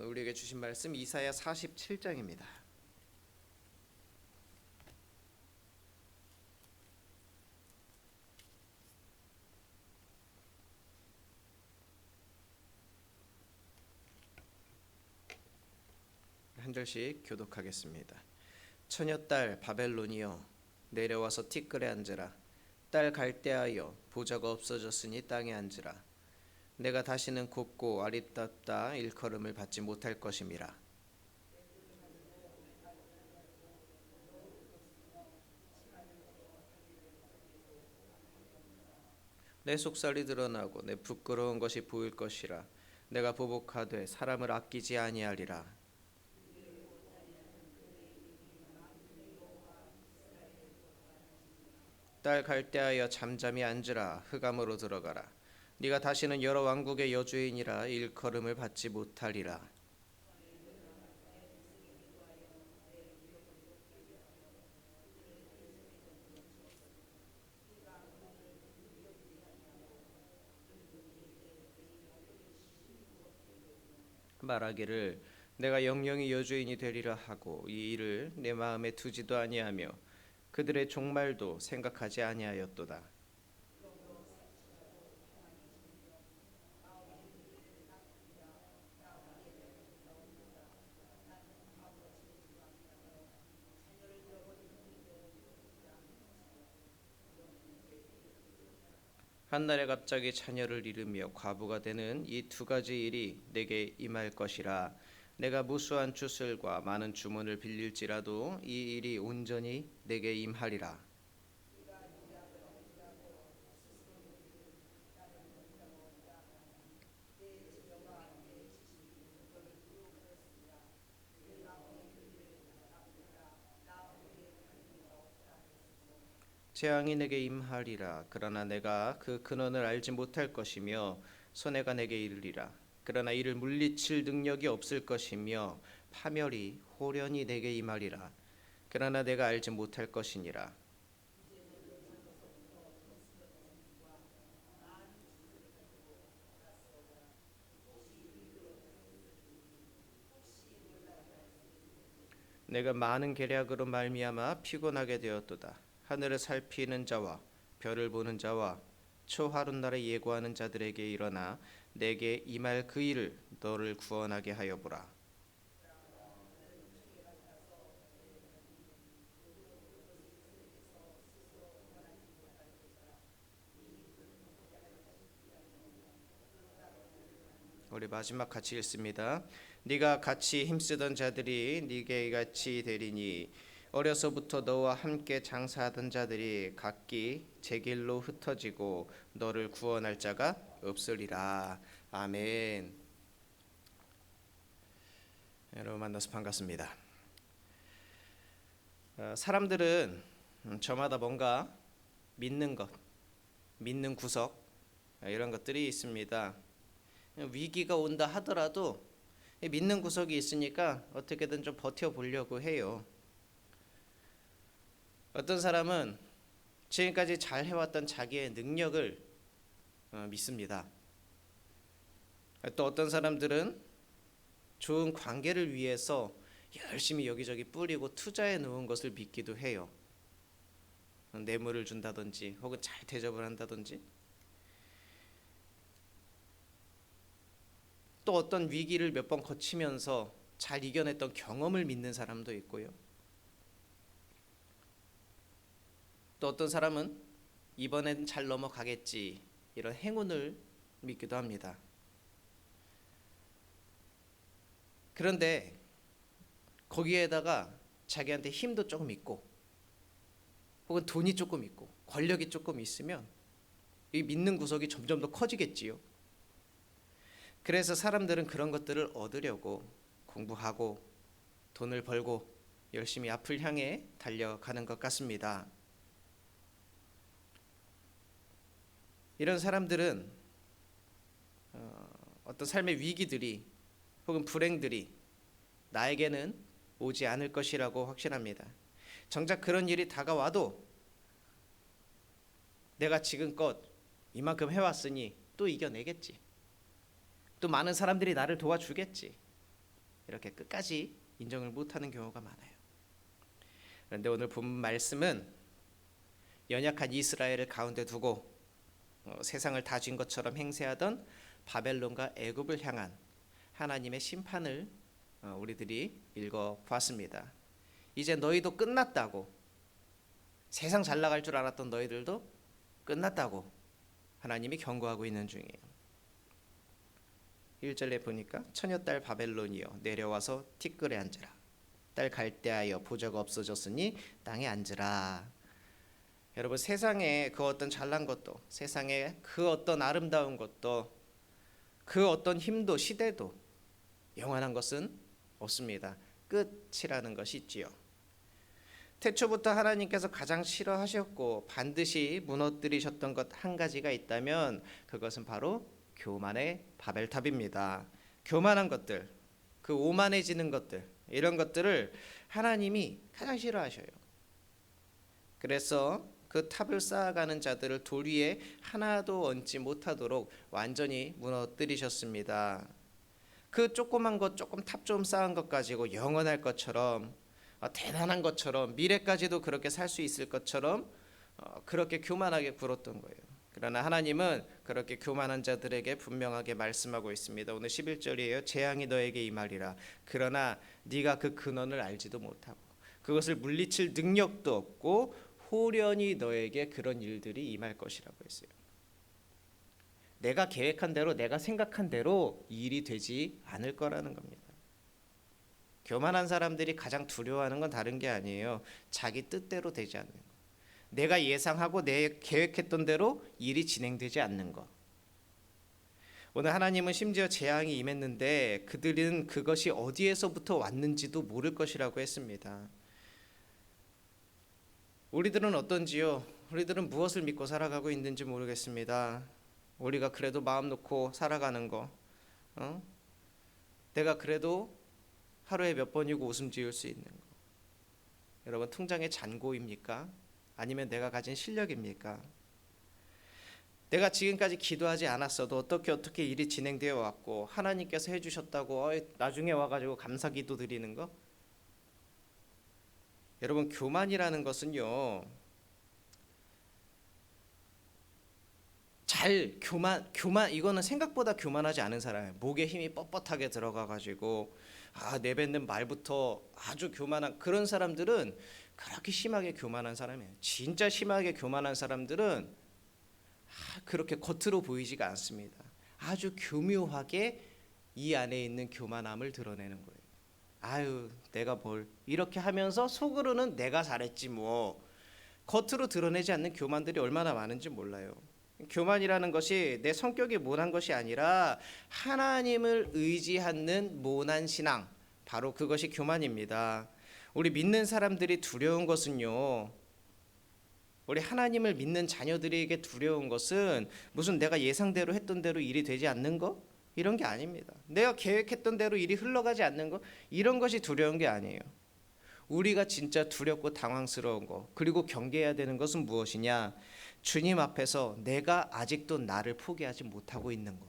우리에게 주신 말씀 이사야 47장입니다. 한 절씩 교독하겠습니다. 처녀딸 바벨론이여 내려와서 티끌에 앉으라. 딸 갈대하여 보좌가 없어졌으니 땅에 앉으라. 내가 다시는 곱고 아리따다 일컬음을 받지 못할 것임이라. 내 속살이 드러나고 내 부끄러운 것이 보일 것이라. 내가 보복하되 사람을 아끼지 아니하리라. 딸 갈대하여 잠잠히 앉으라. 흑암으로 들어가라. 네가 다시는 여러 왕국의 여주인이라 일컬음을 받지 못하리라. 말하기를 내가 영영이 여주인이 되리라 하고 이 일을 내 마음에 두지도 아니하며 그들의 종말도 생각하지 아니하였도다. 한날에 갑자기 자녀를 잃으며 과부가 되는 이 두 가지 일이 내게 임할 것이라. 내가 무수한 주술과 많은 주문을 빌릴지라도 이 일이 온전히 내게 임하리라. 재앙이 내게 임하리라. 그러나 내가 그 근원을 알지 못할 것이며 손해가 내게 이르리라. 그러나 이를 물리칠 능력이 없을 것이며 파멸이 호련히 내게 임하리라. 그러나 내가 알지 못할 것이니라. 내가 많은 계략으로 말미암아 피곤하게 되었도다. 하늘을 살피는 자와 별을 보는 자와 초하룻날에 예고하는 자들에게 일어나 내게 임할 그 일을 너를 구원하게 하여 보라. 우리 마지막 같이 읽습니다. 네가 같이 힘쓰던 자들이 네게 같이 되리니 어려서부터 너와 함께 장사하던 자들이 각기 제 길로 흩어지고 너를 구원할 자가 없으리라. 아멘. 여러분 만나서 반갑습니다. 사람들은 저마다 뭔가 믿는 것, 믿는 구석 이런 것들이 있습니다. 위기가 온다 하더라도 믿는 구석이 있으니까 어떻게든 좀 버텨보려고 해요. 어떤 사람은 지금까지 잘 해왔던 자기의 능력을 믿습니다. 또 어떤 사람들은 좋은 관계를 위해서 열심히 여기저기 뿌리고 투자해 놓은 것을 믿기도 해요. 뇌물을 준다든지 혹은 잘 대접을 한다든지. 또 어떤 위기를 몇 번 거치면서 잘 이겨냈던 경험을 믿는 사람도 있고요. 또 어떤 사람은 이번엔 잘 넘어가겠지 이런 행운을 믿기도 합니다. 그런데 거기에다가 자기한테 힘도 조금 있고 혹은 돈이 조금 있고 권력이 조금 있으면 이 믿는 구석이 점점 더 커지겠지요. 그래서 사람들은 그런 것들을 얻으려고 공부하고 돈을 벌고 열심히 앞을 향해 달려가는 것 같습니다. 이런 사람들은 어떤 삶의 위기들이 혹은 불행들이 나에게는 오지 않을 것이라고 확신합니다. 정작 그런 일이 다가와도 내가 지금껏 이만큼 해왔으니 또 이겨내겠지. 또 많은 사람들이 나를 도와주겠지. 이렇게 끝까지 인정을 못하는 경우가 많아요. 그런데 오늘 본 말씀은 연약한 이스라엘을 가운데 두고 세상을 다쥔 것처럼 행세하던 바벨론과 애굽을 향한 하나님의 심판을 우리들이 읽어보았습니다. 이제 너희도 끝났다고, 세상 잘 나갈 줄 알았던 너희들도 끝났다고 하나님이 경고하고 있는 중이에요. 1절에 보니까 처녀딸 바벨론이여 내려와서 티끌에 앉으라. 딸 갈대하여 보좌가 없어졌으니 땅에 앉으라. 여러분, 세상에 그 어떤 잘난 것도, 세상에 그 어떤 아름다운 것도, 그 어떤 힘도 시대도 영원한 것은 없습니다. 끝이라는 것이 있지요. 태초부터 하나님께서 가장 싫어하셨고 반드시 무너뜨리셨던 것 한 가지가 있다면 그것은 바로 교만의 바벨탑입니다. 교만한 것들, 그 오만해지는 것들, 이런 것들을 하나님이 가장 싫어하셔요. 그래서 그 탑을 쌓아가는 자들을 돌 위에 하나도 얹지 못하도록 완전히 무너뜨리셨습니다. 그 조그만 것, 조금 탑 좀 쌓은 것 가지고 영원할 것처럼, 대단한 것처럼, 미래까지도 그렇게 살 수 있을 것처럼 그렇게 교만하게 굴었던 거예요. 그러나 하나님은 그렇게 교만한 자들에게 분명하게 말씀하고 있습니다. 오늘 11절이에요. 재앙이 너에게 임하리라. 그러나 네가 그 근원을 알지도 못하고 그것을 물리칠 능력도 없고 호련히 너에게 그런 일들이 임할 것이라고 했어요. 내가 계획한 대로, 내가 생각한 대로 일이 되지 않을 거라는 겁니다. 교만한 사람들이 가장 두려워하는 건 다른 게 아니에요. 자기 뜻대로 되지 않는 거. 내가 예상하고 내 계획했던 대로 일이 진행되지 않는 것. 오늘 하나님은 심지어 재앙이 임했는데 그들은 그것이 어디에서부터 왔는지도 모를 것이라고 했습니다. 우리들은 어떤지요? 우리들은 무엇을 믿고 살아가고 있는지 모르겠습니다. 우리가 그래도 마음 놓고 살아가는 거, 내가 그래도 하루에 몇 번이고 웃음 지을 수 있는 거. 여러분, 통장의 잔고입니까? 아니면 내가 가진 실력입니까? 내가 지금까지 기도하지 않았어도 어떻게 일이 진행되어 왔고 하나님께서 해주셨다고 나중에 와가지고 감사기도 드리는 거? 여러분, 교만이라는 것은요, 교만 이거는 생각보다 교만하지 않은 사람이에요. 목에 힘이 뻣뻣하게 들어가가지고 내뱉는 말부터 아주 교만한 그런 사람들은 그렇게 심하게 교만한 사람이에요. 진짜 심하게 교만한 사람들은 그렇게 겉으로 보이지가 않습니다. 아주 교묘하게 이 안에 있는 교만함을 드러내는 거예요. 내가 뭘 이렇게 하면서 속으로는 내가 잘했지 뭐. 겉으로 드러내지 않는 교만들이 얼마나 많은지 몰라요. 교만이라는 것이 내 성격이 모난 것이 아니라 하나님을 의지하는 모난 신앙, 바로 그것이 교만입니다. 우리 믿는 사람들이 두려운 것은요, 우리 하나님을 믿는 자녀들에게 두려운 것은 무슨 내가 예상대로 했던 대로 일이 되지 않는 거? 이런 게 아닙니다. 내가 계획했던 대로 일이 흘러가지 않는 거? 이런 것이 두려운 게 아니에요. 우리가 진짜 두렵고 당황스러운 거, 그리고 경계해야 되는 것은 무엇이냐? 주님 앞에서 내가 아직도 나를 포기하지 못하고 있는 것,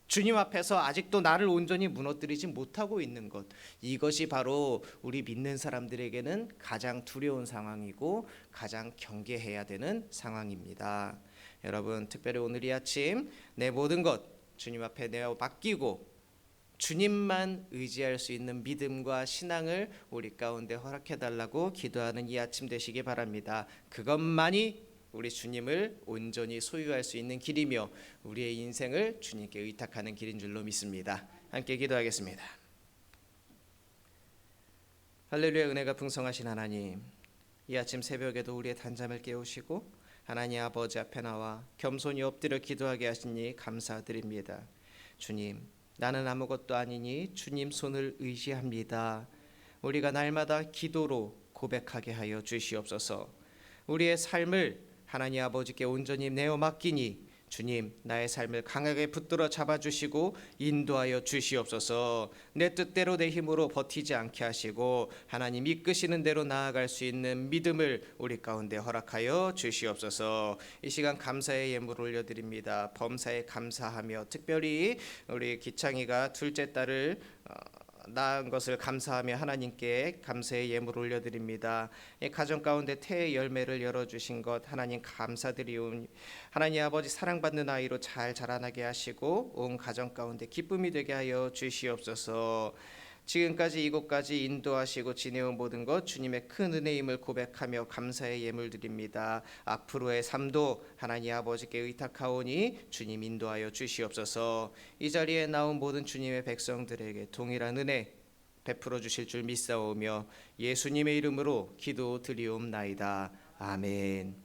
주님 앞에서 아직도 나를 온전히 무너뜨리지 못하고 있는 것, 이것이 바로 우리 믿는 사람들에게는 가장 두려운 상황이고 가장 경계해야 되는 상황입니다. 여러분, 특별히 오늘 이 아침 내 모든 것 주님 앞에 내어 맡기고 주님만 의지할 수 있는 믿음과 신앙을 우리 가운데 허락해달라고 기도하는 이 아침 되시기 바랍니다. 그것만이 우리 주님을 온전히 소유할 수 있는 길이며 우리의 인생을 주님께 의탁하는 길인 줄로 믿습니다. 함께 기도하겠습니다. 할렐루야. 은혜가 풍성하신 하나님, 이 아침 새벽에도 우리의 단잠을 깨우시고 하나님 아버지 앞에 나와 겸손히 엎드려 기도하게 하시니 감사드립니다. 주님, 나는 아무것도 아니니 주님 손을 의지합니다. 우리가 날마다 기도로 고백하게 하여 주시옵소서. 우리의 삶을 하나님 아버지께 온전히 내어 맡기니 주님, 나의 삶을 강하게 붙들어 잡아주시고 인도하여 주시옵소서. 내 뜻대로 내 힘으로 버티지 않게 하시고 하나님 이끄시는 대로 나아갈 수 있는 믿음을 우리 가운데 허락하여 주시옵소서. 이 시간 감사의 예물 올려드립니다. 범사에 감사하며 특별히 우리 기창이가 둘째 딸을 낳은 것을 감사하며 하나님께 감사의 예물 올려드립니다. 이 가정 가운데 태의 열매를 열어주신 것 하나님 감사드리오니 하나님 아버지 사랑받는 아이로 잘 자라나게 하시고 온 가정 가운데 기쁨이 되게 하여 주시옵소서. 지금까지 이곳까지 인도하시고 지내온 모든 것 주님의 큰 은혜임을 고백하며 감사의 예물 드립니다. 앞으로의 삶도 하나님 아버지께 의탁하오니 주님 인도하여 주시옵소서. 이 자리에 나온 모든 주님의 백성들에게 동일한 은혜 베풀어 주실 줄 믿사오며 예수님의 이름으로 기도 드리옵나이다. 아멘.